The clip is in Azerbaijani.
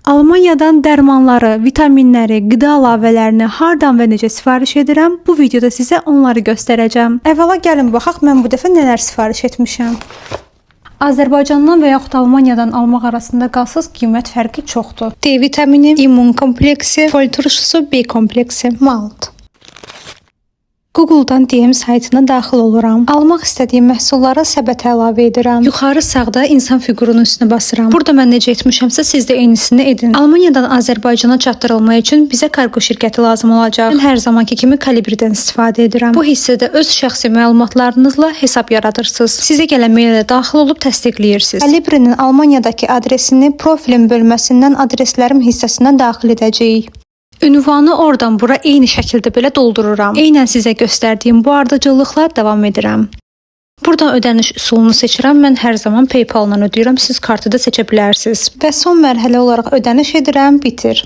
Almaniyadan dərmanları, vitaminləri, qida əlavələrini hardan və necə sifariş edirəm? Bu videoda sizə onları göstərəcəm. Əvvəla gəlin baxaq mən bu dəfə nələr sifariş etmişəm. Azərbaycandan və yaxud Almaniyadan almaq arasında qalsız qiymət fərqi çoxdur. D vitamini, immun kompleksi, fol turşusu, B kompleksi, malt. Google'dan DM saytına daxil oluram. Almaq istədiyim məhsulları səbətə əlavə edirəm. Yuxarı sağda insan fiqurunun üstünə basıram. Burada mən necə etmişəmsə siz də eynisini edin. Almaniyadan Azərbaycana çatdırılma üçün bizə kargo şirkəti lazım olacaq. Mən hər zamanki kimi Kalibridən istifadə edirəm. Bu hissədə öz şəxsi məlumatlarınızla hesab yaradırsınız. Sizə gələn meylə daxil olub təsdiqləyirsiniz. Kalibrinin Almaniyadakı adresini profilin bölməsindən adreslərim hissəsindən daxil edəcəyik. Ünvanı oradan bura eyni şəkildə belə doldururam. Eynən sizə göstərdiyim bu ardıcıllıqla davam edirəm. Buradan ödəniş üsulunu seçirəm. Mən hər zaman PayPal-la ödəyirəm. Siz kartı da seçə bilərsiniz. Və son mərhələ olaraq ödəniş edirəm. Bitir.